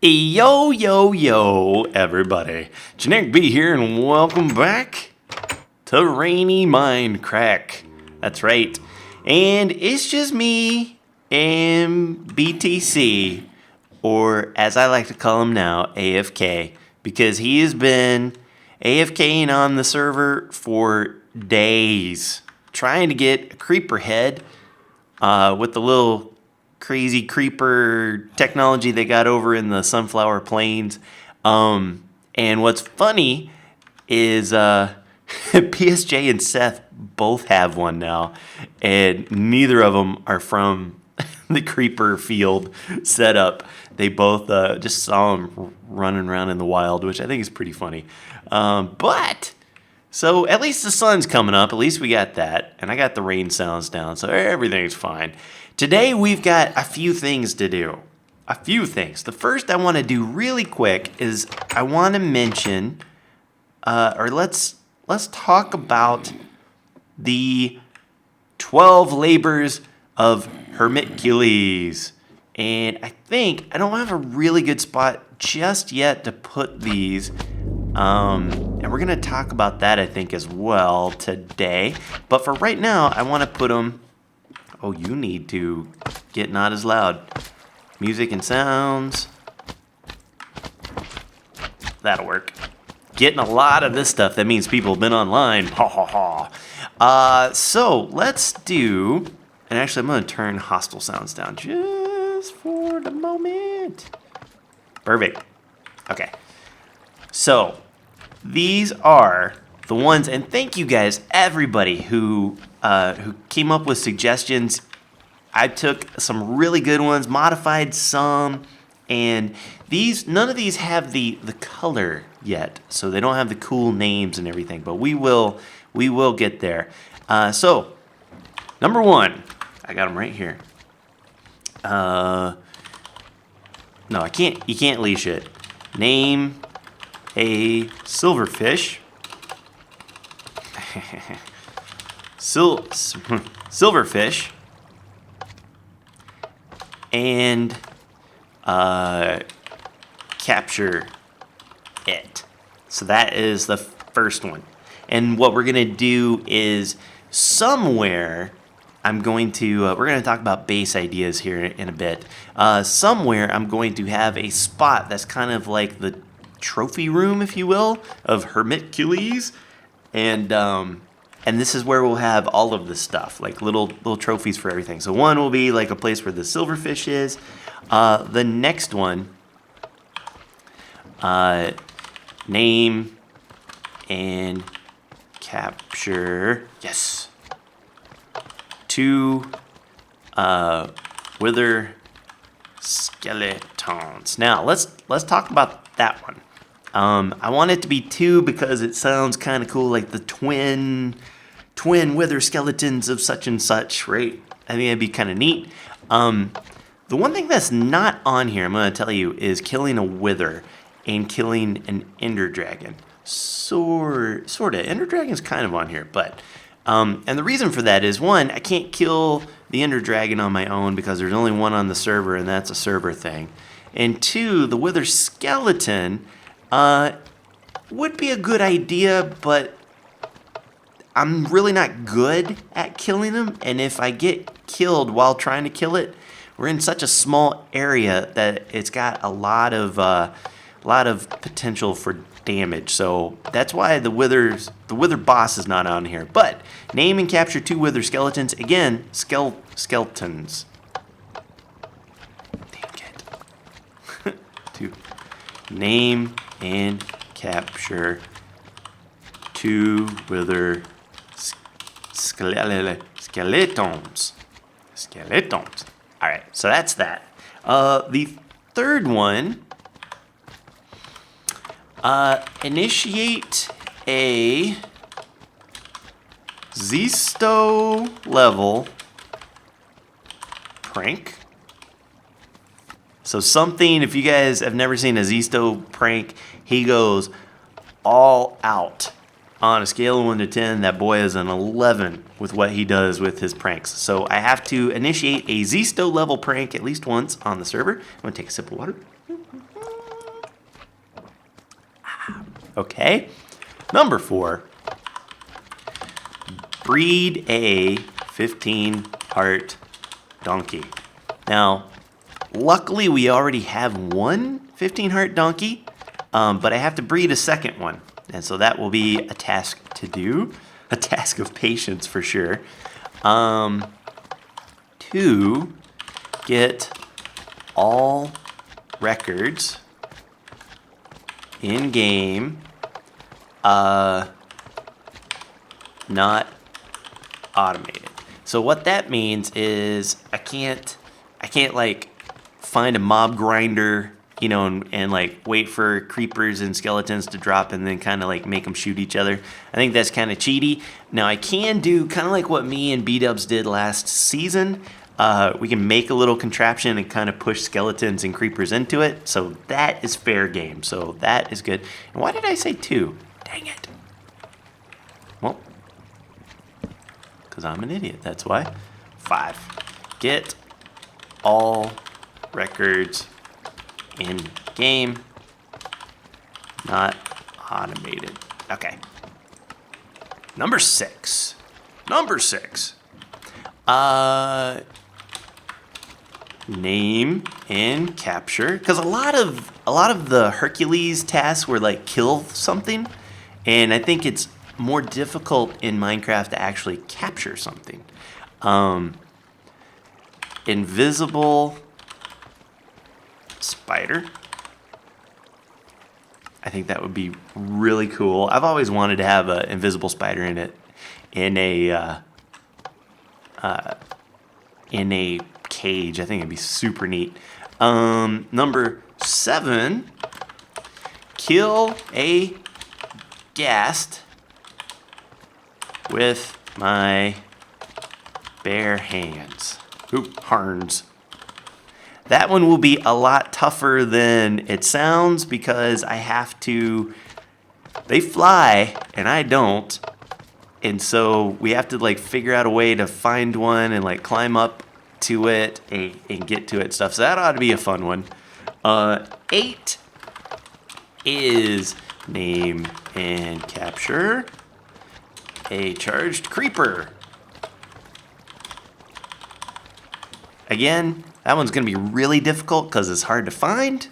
Yo, yo, yo, everybody. Generikb here, and welcome back to rainy Mindcrack. That's right. And it's just me and BTC, or as I like to call him now, AFK, because he has been AFKing on the server for days, trying to get a creeper head with the little crazy creeper technology they got over in the Sunflower Plains. And what's funny is PSJ and Seth both have one now, and neither of them are from the creeper field setup. They both just saw them running around in the wild, which I think is pretty funny. So at least the sun's coming up. At least we got that. And I got the rain sounds down, so everything's fine. Today we've got a few things to do. A few things. The first I want to do really quick is I want to mention, let's talk about the 12 labors of Hermitules. And I think I don't have a really good spot just yet to put these. And we're going to talk about that, I think, as well today. But for right now, I want to put them... Oh, you need to get not as loud. Music and sounds. That'll work. Getting a lot of this stuff. That means people have been online. Ha ha ha. So let's do... And actually, I'm going to turn hostile sounds down just for the moment. Perfect. Okay. So, these are the ones, and thank you guys, everybody who came up with suggestions. I took some really good ones, modified some, and none of these have the color yet, so they don't have the cool names and everything, but we will get there. So, number one, I got them right here. No, I can't. You can't leash it. Name a silverfish. Silverfish. And capture it. So that is the first one. And what we're gonna do is somewhere we're going to talk about base ideas here in a bit. Somewhere I'm going to have a spot that's kind of like the trophy room, if you will, of Hermitules, and this is where we'll have all of this stuff, like little trophies for everything. So one will be like a place where the silverfish is. The next one, name and capture. Yes. 2 wither skeletons. Now let's talk about that one. I want it to be 2 because it sounds kind of cool, like the twin wither skeletons of such and such, right? I think that'd be kind of neat. The one thing that's not on here, I'm going to tell you, is killing a wither and killing an ender dragon. Sorta. Ender dragon's kind of on here, but and the reason for that is, one, I can't kill the ender dragon on my own because there's only one on the server, and that's a server thing. And 2, the wither skeleton would be a good idea, but I'm really not good at killing them. And if I get killed while trying to kill it, we're in such a small area that it's got a lot of potential for damage. So that's why the wither boss is not on here. But name and capture 2 wither skeletons. Again, skeletons. Dang it. 2. Name and capture 2 wither skeletons. All right, so that's that. The third one, initiate a Zisto level prank. So something, if you guys have never seen a Zisto prank, he goes all out. On a scale of 1 to 10, that boy is an 11 with what he does with his pranks. So I have to initiate a Zisto level prank at least once on the server. I'm going to take a sip of water. Okay. Number 4, breed a 15 heart donkey. Now, luckily we already have one 15 heart donkey, but I have to breed a second one. And so that will be a task to do, a task of patience for sure. To get all records in game, not automated. So what that means is I can't like find a mob grinder, you know, and like wait for creepers and skeletons to drop and then kind of like make them shoot each other. I think that's kind of cheaty. Now I can do kind of like what me and B-Dubs did last season. We can make a little contraption and kind of push skeletons and creepers into it. So that is fair game. So that is good. And why did I say 2? Dang it. Well, because I'm an idiot. That's why. 5. Get all records in game, not automated. Okay. Number 6. Name and capture, because a lot of the Hercules tasks were like kill something, and I think it's more difficult in Minecraft to actually capture something. Invisible spider. I think that would be really cool. I've always wanted to have an invisible spider in it, in a cage. I think it'd be super neat. Number 7, kill a ghast with my bare hands. Ooh, harns. That one will be a lot tougher than it sounds because I have to, they fly and I don't. And so we have to like figure out a way to find one and like climb up to it and get to it stuff. So that ought to be a fun one. 8 is name and capture a charged creeper. Again, that one's going to be really difficult because it's hard to find,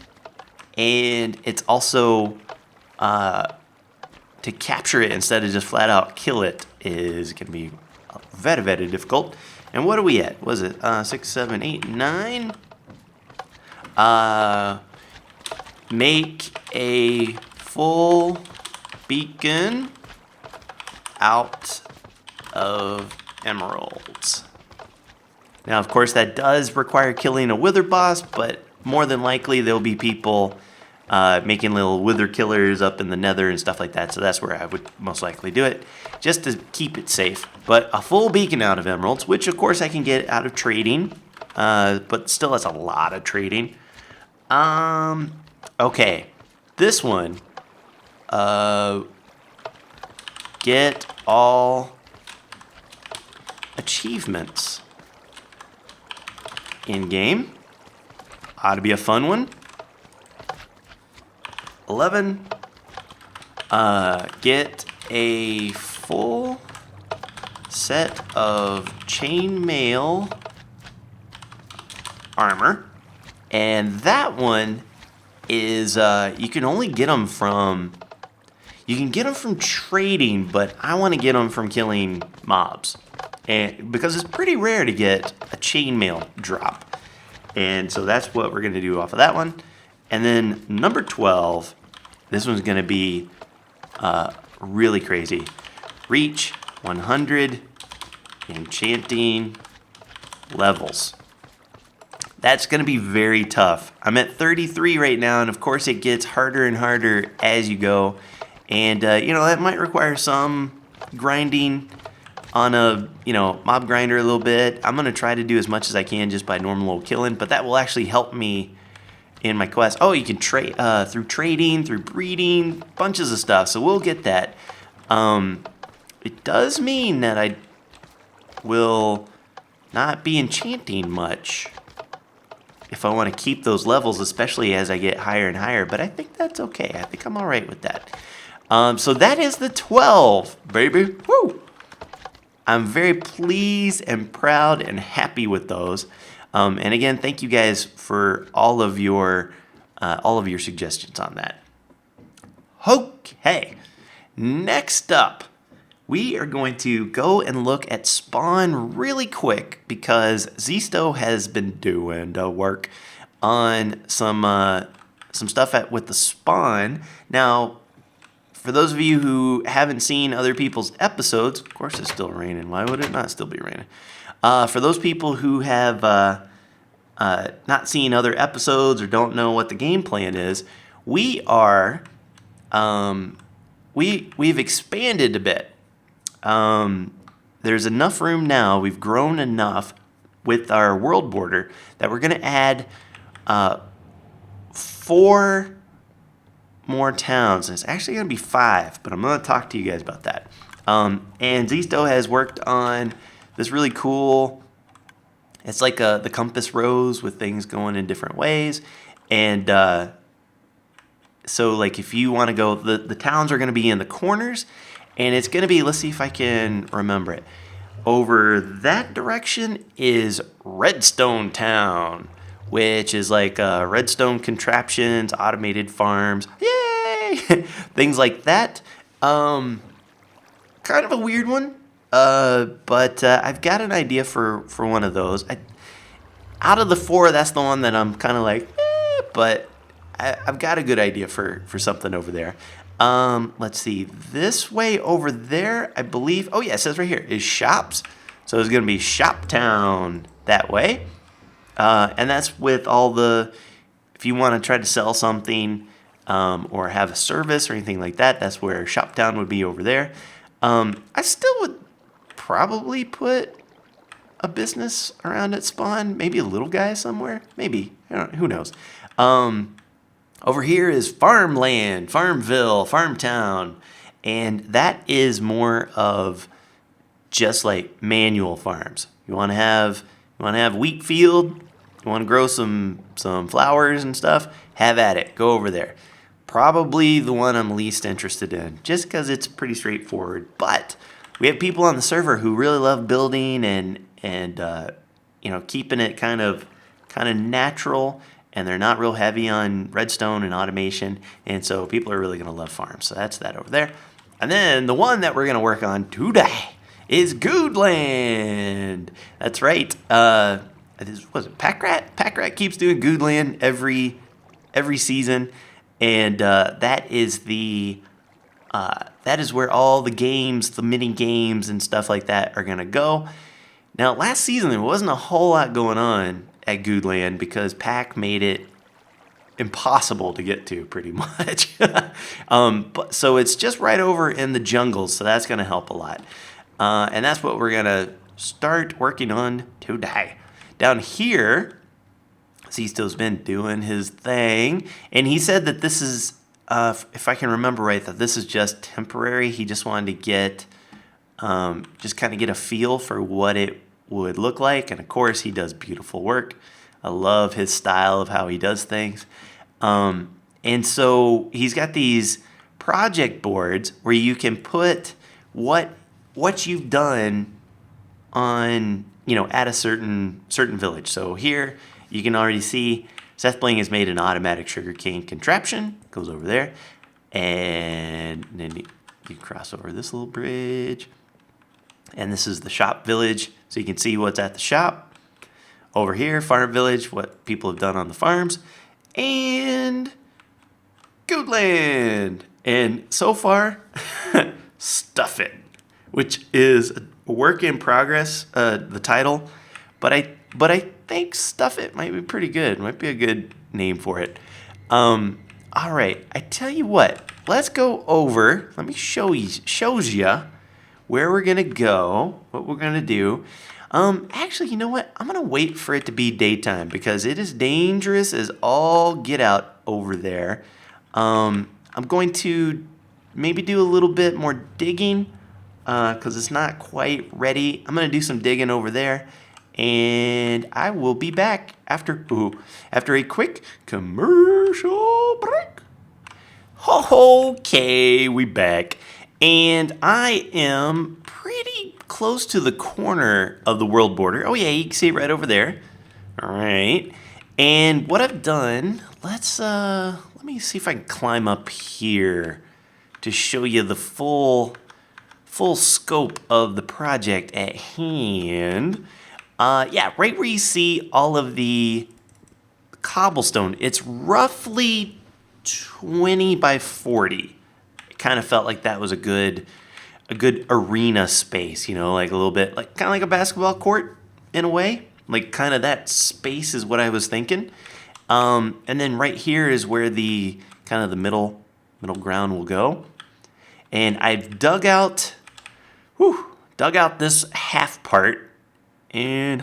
and it's also to capture it instead of just flat out kill it is going to be very, very difficult. And what are we at? Was it 6, 7, 8, 9? Make a full beacon out of emeralds. Now, of course, that does require killing a wither boss, but more than likely there'll be people making little wither killers up in the nether and stuff like that, so that's where I would most likely do it, just to keep it safe. But a full beacon out of emeralds, which of course I can get out of trading, but still that's a lot of trading. Okay, this one, get all achievements in game. Ought to be a fun one. 11. Get a full set of chainmail armor. And that one is, you can only get them from, you can get them from trading, but I want to get them from killing mobs. And because it's pretty rare to get a chainmail drop. And so that's what we're going to do off of that one. And then number 12, this one's going to be really crazy. Reach 100 enchanting levels. That's going to be very tough. I'm at 33 right now, and of course it gets harder and harder as you go. And, you know, that might require some grinding on a, you know, mob grinder a little bit. I'm going to try to do as much as I can just by normal old killing, but that will actually help me in my quest. Oh, you can trade through trading, through breeding, bunches of stuff. So we'll get that. It does mean that I will not be enchanting much if I want to keep those levels, especially as I get higher and higher. But I think that's okay. I think I'm all right with that. So that is the 12, baby. Woo! I'm very pleased and proud and happy with those. And again, thank you guys for all of your suggestions on that. Okay, next up, we are going to go and look at spawn really quick because Zisto has been doing the work on some stuff with the spawn. Now, for those of you who haven't seen other people's episodes, of course it's still raining. Why would it not still be raining? For those people who have not seen other episodes or don't know what the game plan is, we are we've expanded a bit. There's enough room now. We've grown enough with our world border that we're going to add 4 more towns. And it's actually going to be 5, but I'm going to talk to you guys about that. And Zisto has worked on this really cool, it's like the compass rose with things going in different ways. And so like if you want to go, the towns are going to be in the corners, and it's going to be, let's see if I can remember it. Over that direction is Redstone Town, which is like redstone contraptions, automated farms, yay! Things like that. Kind of a weird one, but I've got an idea for one of those. Out of the 4, that's the one that I'm kind of like, but I've got a good idea for something over there. Let's see, this way over there, I believe, oh yeah, it says right here, is shops. So it's going to be Shop Town that way. And that's with all the, if you want to try to sell something or have a service or anything like that, that's where Shop Town would be over there. I still would probably put a business around at spawn, maybe a little guy somewhere, maybe, I don't know, who knows. Over here is Farmland, Farmville, Farmtown, and that is more of just like manual farms. You want to have wheat field, you want to grow some flowers and stuff, have at it. Go over there. Probably the one I'm least interested in, just because it's pretty straightforward. But we have people on the server who really love building and keeping it kind of natural. And they're not real heavy on redstone and automation. And so people are really going to love farms. So that's that over there. And then the one that we're going to work on today is Guudeland. That's right. Was it Packrat? Packrat keeps doing Guudeland every season. And that is where all the games, the mini games and stuff like that are going to go. Now, last season, there wasn't a whole lot going on at Guudeland because Pack made it impossible to get to pretty much. So it's just right over in the jungles, so that's going to help a lot. And that's what we're going to start working on today. Down here, Zisto's been doing his thing, and he said that this is, if I can remember right, that this is just temporary. He just wanted to get, just kind of get a feel for what it would look like. And of course, he does beautiful work. I love his style of how he does things. And so he's got these project boards where you can put what you've done on, at a certain village. So here you can already see Seth Bling has made an automatic sugarcane contraption. Goes over there. And then you cross over this little bridge. And this is the shop village, so you can see what's at the shop. Over here, farm village, what people have done on the farms. And Guudeland. And so far, Stuff It, which is a work in progress, the title. But I think Stuff It might be pretty good. Might be a good name for it. All right, I tell you what. Let's go over. Let me shows you where we're going to go, what we're going to do. Actually, you know what? I'm going to wait for it to be daytime because it is dangerous as all get out over there. I'm going to maybe do a little bit more digging because it's not quite ready. I'm going to do some digging over there, and I will be back after a quick commercial break. Okay, we back. And I am pretty close to the corner of the world border. Oh yeah, you can see it right over there. All right. And what I've done, let me see if I can climb up here to show you the full scope of the project at hand. Yeah, right where you see all of the cobblestone, it's roughly 20 by 40. It kind of felt like that was a good arena space, you know, like a little bit, like kind of like a basketball court in a way. Like kind of that space is what I was thinking. And then right here is where the kind of the middle ground will go. And I've dug out this half part and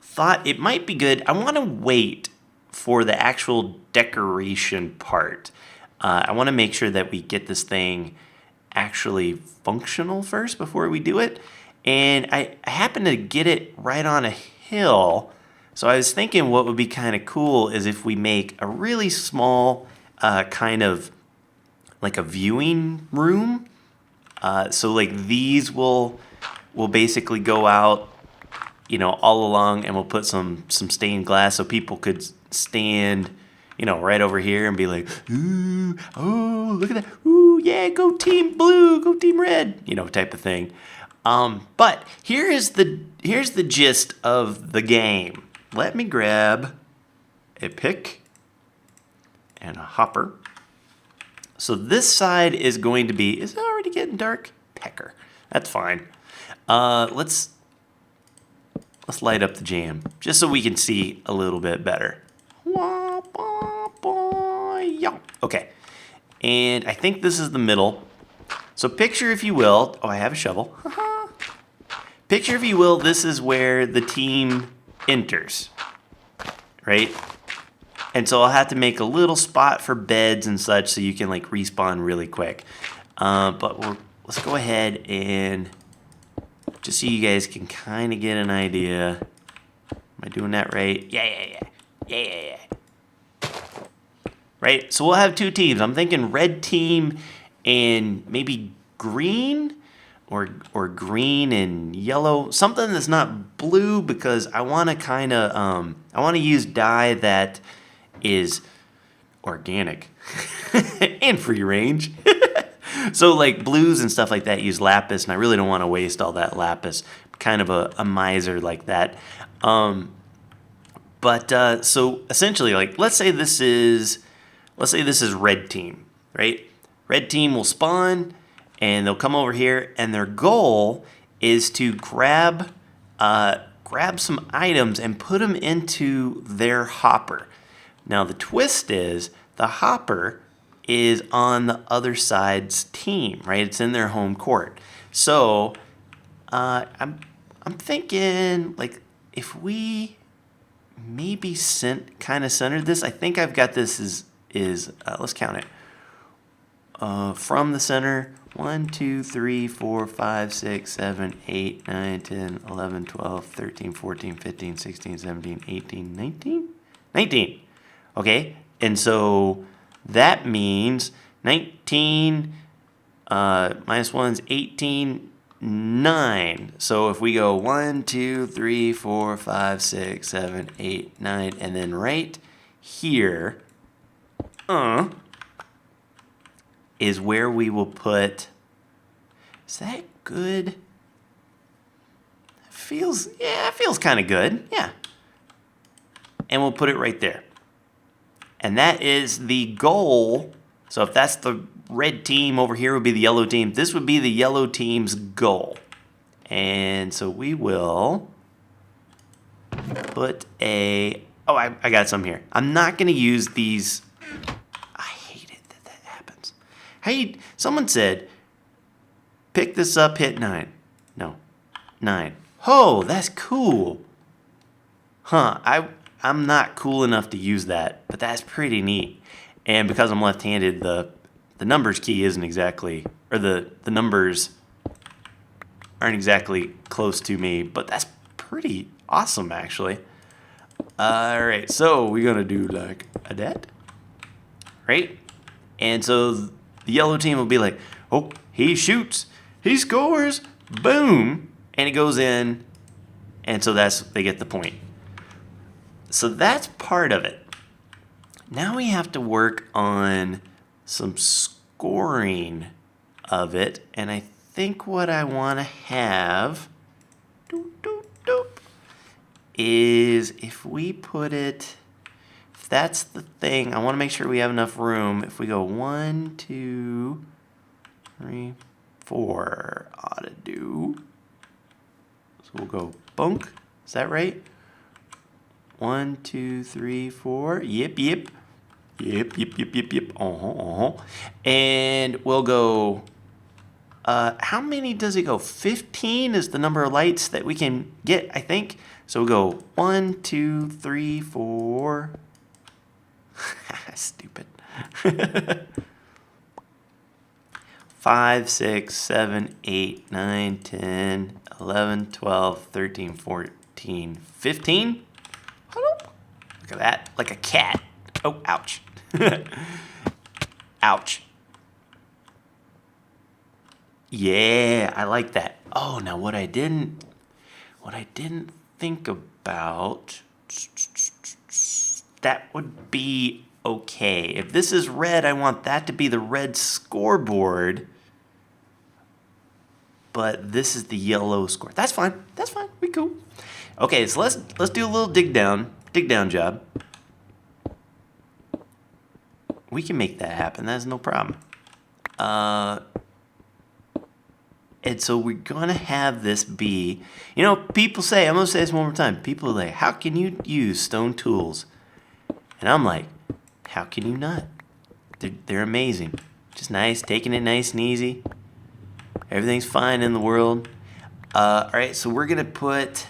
thought it might be good. I want to wait for the actual decoration part. I want to make sure that we get this thing actually functional first before we do it. And I happen to get it right on a hill. So I was thinking what would be kind of cool is if we make a really small kind of like a viewing room. So like these will basically go out, you know, all along, and we'll put some stained glass so people could stand, you know, right over here and be like, ooh, oh, look at that. Ooh, yeah, go team blue, go team red, you know, type of thing. But here's the gist of the game. Let me grab a pick and a hopper. So this side is going to be, is it already getting dark? Pecker. That's fine. Let's light up the jam just so we can see a little bit better. Okay. And I think this is the middle. So picture, if you will, oh, I have a shovel. Picture, if you will, this is where the team enters, right? And so I'll have to make a little spot for beds and such so you can like respawn really quick. But let's go ahead and just so you guys can kind of get an idea. Am I doing that right? Yeah. Right? So we'll have two teams. I'm thinking red team and maybe green or green and yellow. Something that's not blue because I want to kind of, I want to use dye that is organic and free range. So like blues and stuff like that use lapis, and I really don't want to waste all that lapis. I'm kind of a miser like that. So essentially, like let's say this is red team, right? Red team will spawn, and they'll come over here, and their goal is to grab some items and put them into their hopper. Now the twist is the hopper is on the other side's team, right? It's in their home court. So I'm thinking like if we maybe kind of centered this. I think I've got this is let's count it. From the center, 1, 2, 3, 4, 5, 6, 7, 8, 9, 10, 11, 12, 13, 14, 15, 16, 17, 18, 19? 19. Okay, and so that means 19 minus 1 is 18, 9. So if we go 1, 2, 3, 4, 5, 6, 7, 8, 9, and then right here is where we will put, is that good? It feels kind of good, yeah. And we'll put it right there. And that is the goal. So if that's the red team, over here would be the yellow team. This would be the yellow team's goal. And so we will put I got some here. I'm not going to use these. I hate it that happens. Hey, someone said, pick this up, hit 9. No, 9. Oh, that's cool. Huh, I'm not cool enough to use that, but that's pretty neat. And because I'm left-handed, the numbers key isn't exactly, or the numbers aren't exactly close to me, but that's pretty awesome, actually. All right, so we're gonna do like that. right? And so the yellow team will be like, oh, he shoots, he scores, boom, and it goes in, and so they get the point. So that's part of it. Now we have to work on some scoring of it, and I think what I want to have is if we put it, if that's the thing, I want to make sure we have enough room. If we go 1, 2, 3, 4, ought to do. So we'll go bonk. Is that right? 1, 2, 3, 4. Yep. And we'll go. How many does it go? 15 is the number of lights that we can get, I think. So we'll go 1, 2, 3, 4. Stupid. 5, 6, 7, 8, 9, 10, 11, 12, 13, 14, 15. Look at that, like a cat. Oh, ouch. Ouch. Yeah, I like that. Oh, now what I didn't think about, that would be okay. If this is red, I want that to be the red scoreboard, but this is the yellow score. That's fine. That's fine. We cool. Okay, so let's do a little dig down job. We can make that happen. That's no problem. And so we're going to have this be, people say, I'm going to say this one more time. People are like, how can you use stone tools? And I'm like, how can you not? They're amazing. Just nice, taking it nice and easy. Everything's fine in the world. All right, so we're going to put,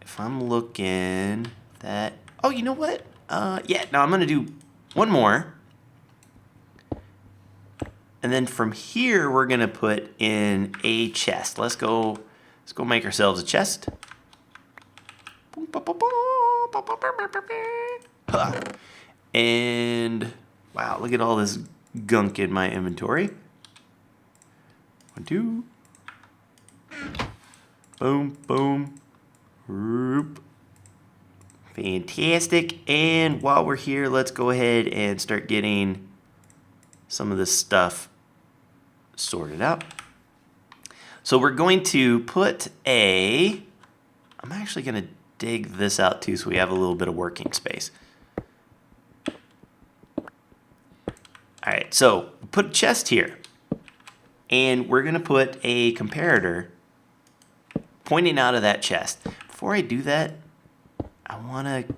if I'm looking, that, oh, you know what? Yeah, no, I'm going to do one more. And then from here, we're going to put in a chest. Let's go make ourselves a chest. And wow, look at all this gunk in my inventory. 1, 2. Boom, boom. Whoop. Fantastic. And while we're here, let's go ahead and start getting some of this stuff sorted out. So we're going to put I'm actually going to dig this out too so we have a little bit of working space. All right, so put a chest here. And we're going to put a comparator pointing out of that chest. Before I do that, I want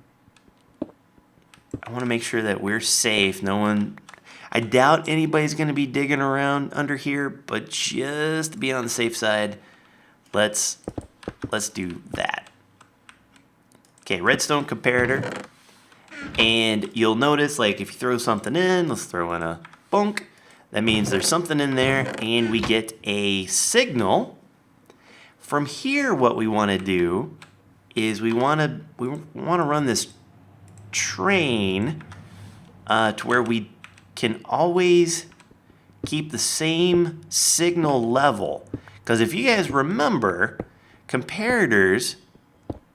to make sure that we're safe. I doubt anybody's going to be digging around under here, but just to be on the safe side, let's do that. Okay, redstone comparator. And you'll notice, like, if you throw something in, let's throw in a bonk. That means there's something in there, and we get a signal. From here, what we want to do is we want to run this train to where we can always keep the same signal level. Because if you guys remember, comparators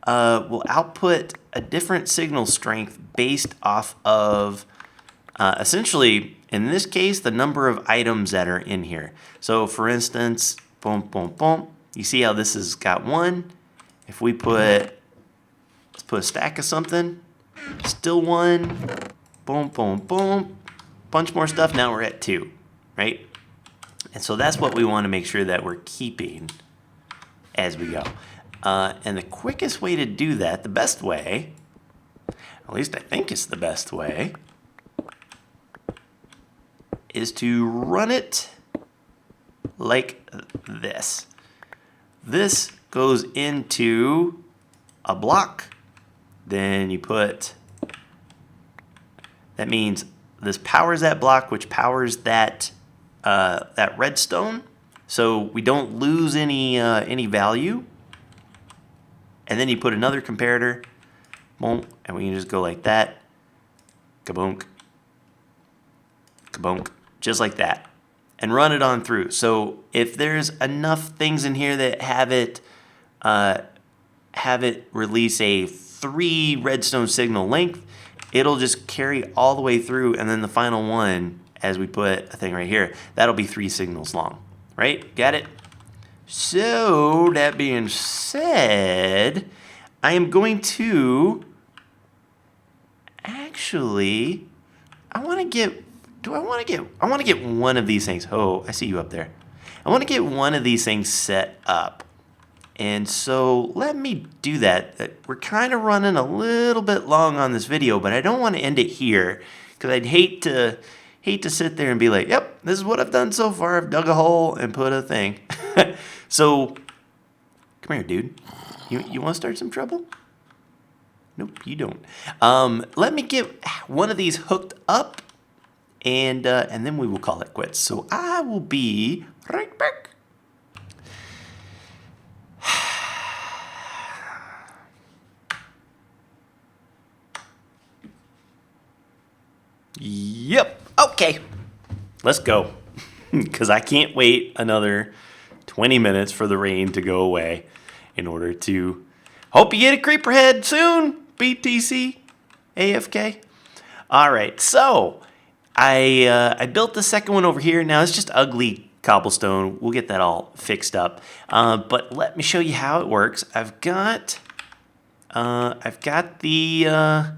will output a different signal strength based off of, essentially, in this case, the number of items that are in here. So for instance, boom, boom, boom. You see how this has got 1? If we let's put a stack of something, still 1, boom, boom, boom. Bunch more stuff, now we're at 2, right? And so that's what we want to make sure that we're keeping as we go. And the quickest way to do that, the best way, at least I think it's the best way, is to run it like this. This goes into a block. Then you put, that means this powers that block, which powers that redstone, so we don't lose any value. And then you put another comparator, boom, and we can just go like that. kabunk, kabunk, just like that, and run it on through. So if there's enough things in here that have it release a 3 redstone signal length, it'll just carry all the way through, and then the final one, as we put a thing right here, that'll be 3 signals long, right? Got it? So that being said, I am going to actually, I want to get one of these things. Oh, I see you up there. I want to get one of these things set up. And so let me do that. We're kind of running a little bit long on this video, but I don't want to end it here because I'd hate to sit there and be like, yep, this is what I've done so far. I've dug a hole and put a thing. So come here, dude. You want to start some trouble? Nope, you don't. Let me get one of these hooked up, and then we will call it quits. So I will be right back. Yep. Okay. Let's go. Because I can't wait another 20 minutes for the rain to go away in order to hope you get a creeper head soon. BTC. AFK. All right. So I built the second one over here. Now it's just ugly cobblestone. We'll get that all fixed up. But let me show you how it works. I've got the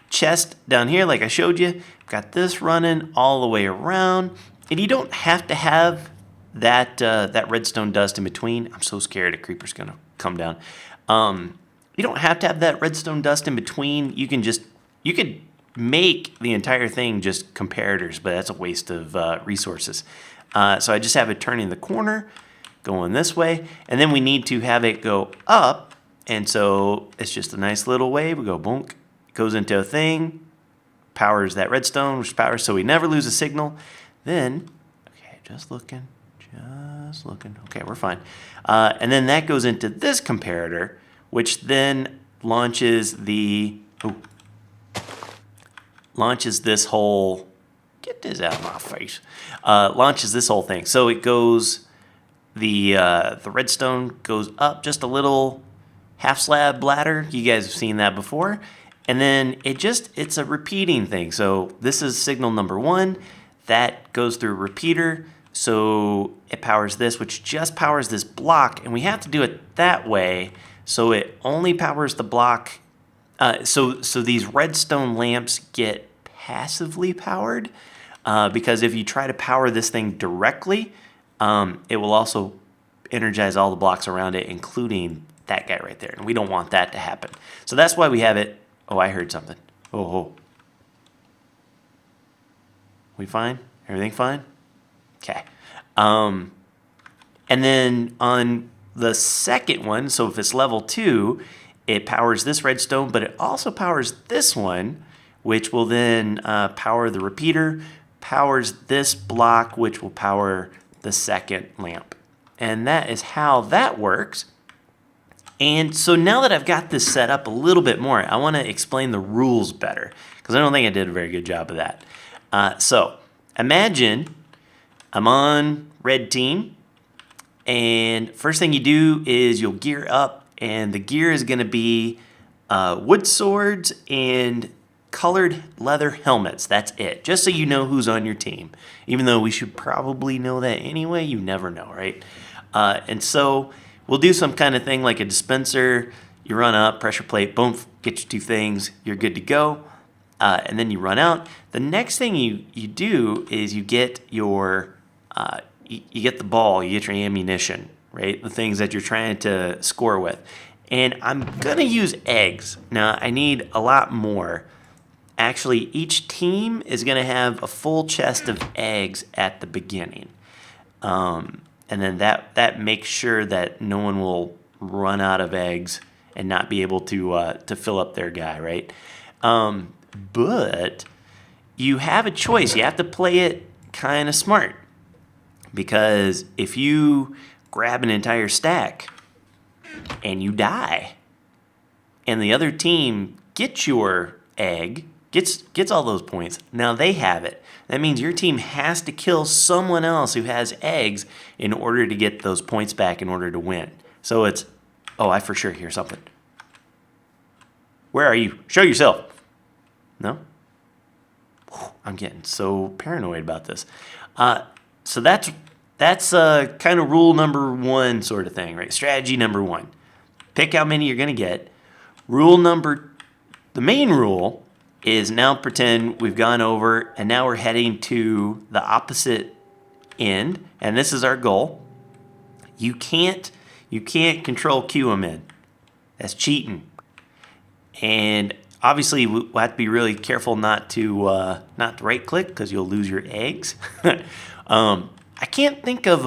chest down here like I showed you. I've got this running all the way around, and you don't have to have that redstone dust in between. I'm so scared a creeper's gonna come down. You don't have to have that redstone dust in between. You could make the entire thing just comparators, but that's a waste of resources. So I just have it turning the corner, going this way, and then we need to have it go up, and so it's just a nice little wave. We go bonk. Goes into a thing, powers that redstone, which powers so we never lose a signal. Then, okay, just looking. Okay, we're fine. And then that goes into this comparator, which then launches this whole, get this out of my face, launches this whole thing. So it goes, the redstone goes up just a little half slab ladder. You guys have seen that before. And then it's a repeating thing. So this is signal number 1. That goes through a repeater. So it powers this, which just powers this block. And we have to do it that way. So it only powers the block. So these redstone lamps get passively powered. Because if you try to power this thing directly, it will also energize all the blocks around it, including that guy right there. And we don't want that to happen. So that's why we have it. Oh, I heard something. Oh. We fine? Everything fine? Okay. And then on the second one, so if it's level 2, it powers this redstone, but it also powers this one, which will then power the repeater, powers this block, which will power the second lamp. And that is how that works. And so now that I've got this set up a little bit more, I want to explain the rules better, because I don't think I did a very good job of that. So imagine I'm on red team, and first thing you do is you'll gear up, and the gear is going to be wood swords and colored leather helmets. That's it, just so you know who's on your team. Even though we should probably know that anyway, you never know, right? And so we'll do some kind of thing like a dispenser. You run up, pressure plate, boom, get your 2 things, you're good to go. And then you run out. The next thing you do is you get your, you get the ball, you get your ammunition, right? The things that you're trying to score with. And I'm gonna use eggs. Now I need a lot more. Actually, each team is gonna have a full chest of eggs at the beginning. And then that makes sure that no one will run out of eggs and not be able to fill up their guy, right? But you have a choice. You have to play it kind of smart, because if you grab an entire stack and you die, and the other team gets your egg, gets all those points. Now they have it. That means your team has to kill someone else who has eggs in order to get those points back in order to win. So it's, oh, I for sure hear something. Where are you? Show yourself. No? I'm getting so paranoid about this. So that's kind of rule number one sort of thing, right? Strategy number one. Pick how many you're going to get. The main rule is now pretend we've gone over and now we're heading to the opposite end, and this is our goal. You can't control cue them in. That's cheating. And obviously we'll have to be really careful not to right click because you'll lose your eggs. I can't think of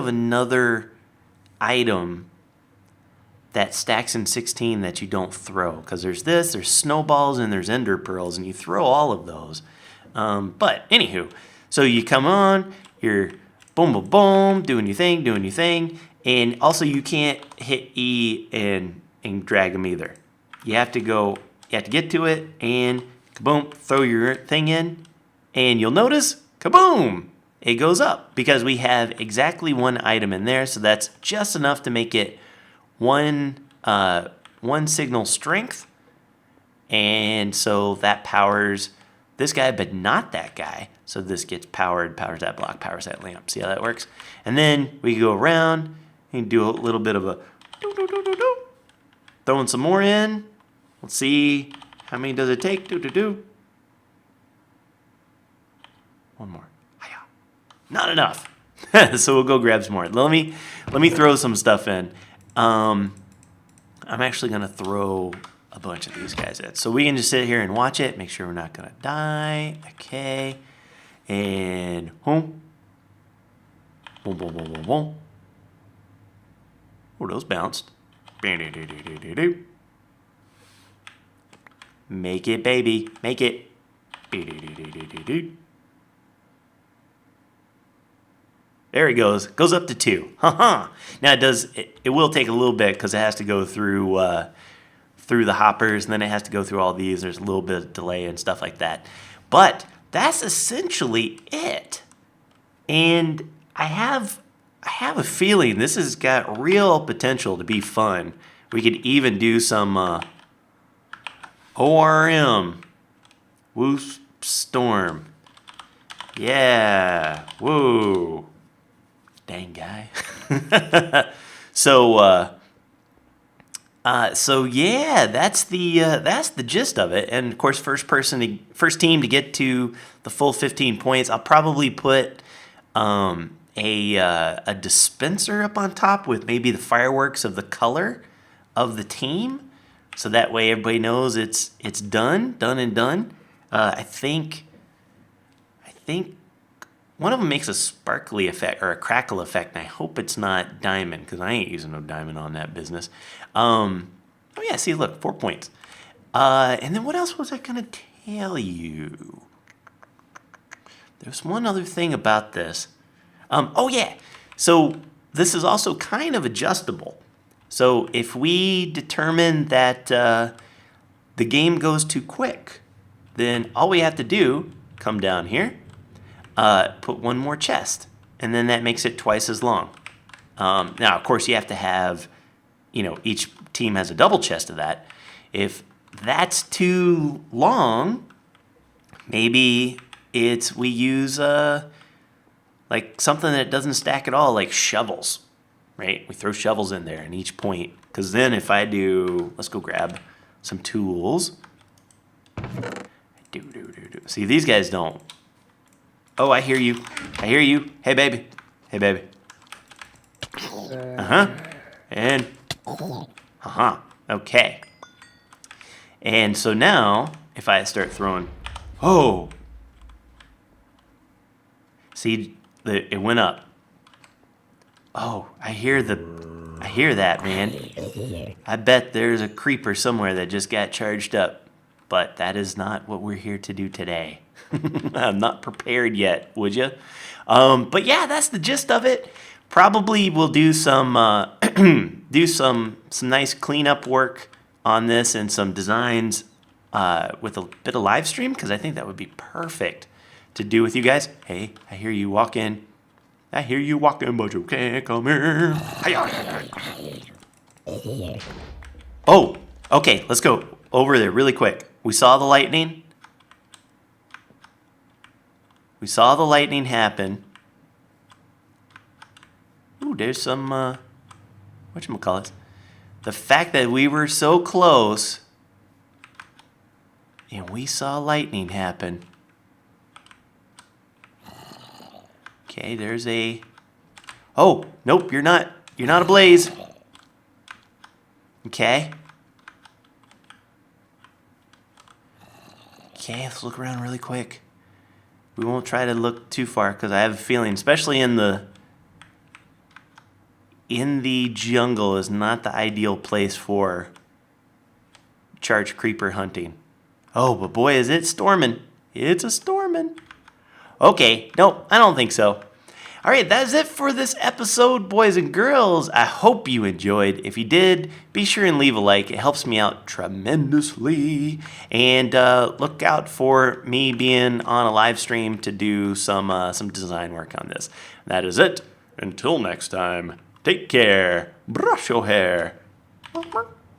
another item that stacks in 16 that you don't throw, because there's snowballs and there's ender pearls, and you throw all of those. But anywho, so you come on, you're boom, boom, boom, doing your thing, and also you can't hit E and drag them either. You have to get to it and kaboom, throw your thing in, and you'll notice, kaboom, it goes up because we have exactly one item in there, so that's just enough to make it one signal strength, and so that powers this guy, but not that guy. So this gets powers that block, powers that lamp. See how that works? And then we go around and do a little bit of a throwing some more in. Let's see how many does it take. One more. Not enough. So we'll go grab some more. Let me throw some stuff in. I'm actually going to throw a bunch of these guys in. So we can just sit here and watch it, make sure we're not going to die. Okay. And boom. Boom, boom, boom, boom, boom. Oh, those bounced. Make it, baby. Make it. There he goes. Goes up to 2. Now it will take a little bit because it has to go through the hoppers, and then it has to go through all these. There's a little bit of delay and stuff like that. But that's essentially it. And I have a feeling this has got real potential to be fun. We could even do some ORM. Woo storm. Yeah. Woo. Dang guy. So yeah, that's the gist of it. And of course, first team to get to the full 15 points. I'll probably put a dispenser up on top with maybe the fireworks of the color of the team, so that way everybody knows it's done and done. I think one of them makes a sparkly effect or a crackle effect, and I hope it's not diamond because I ain't using no diamond on that business. Oh yeah, see, look, 4 points. And then what else was I gonna tell you? There's one other thing about this. Oh yeah, so this is also kind of adjustable. So if we determine that the game goes too quick, then all we have to do, come down here, put one more chest, and then that makes it twice as long. Now, of course, you have to have, each team has a double chest of that. If that's too long, maybe we use like something that doesn't stack at all, like shovels, right? We throw shovels in there in each point, because then if I do, let's go grab some tools. See, these guys don't. Oh, I hear you. Hey, baby. And okay. And so now, if I start throwing, oh, see, it went up. Oh, I hear that, man. I bet there's a creeper somewhere that just got charged up, but that is not what we're here to do today. I'm not prepared yet, would you? But yeah, that's the gist of it. Probably we'll do some some nice cleanup work on this and some designs with a bit of live stream, because I think that would be perfect to do with you guys. Hey, I hear you walking. I hear you walking, but you can't come here. Oh, okay, let's go over there really quick. We saw the lightning. We saw the lightning happen. Ooh, there's some, whatchamacallit. The fact that we were so close and we saw lightning happen. Okay, there's a... Oh, nope, you're not ablaze. Okay. Okay, let's look around really quick. We won't try to look too far because I have a feeling, especially in the jungle, is not the ideal place for charged creeper hunting. Oh, but boy, is it storming. It's a storming. Okay, nope, I don't think so. All right, that is it for this episode, boys and girls. I hope you enjoyed. If you did, be sure and leave a like. It helps me out tremendously. And look out for me being on a live stream to do some design work on this. That is it. Until next time, take care. Brush your hair.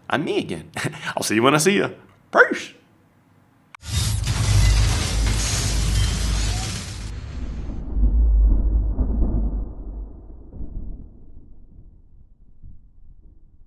I'm me again. I'll see you when I see you. Peace.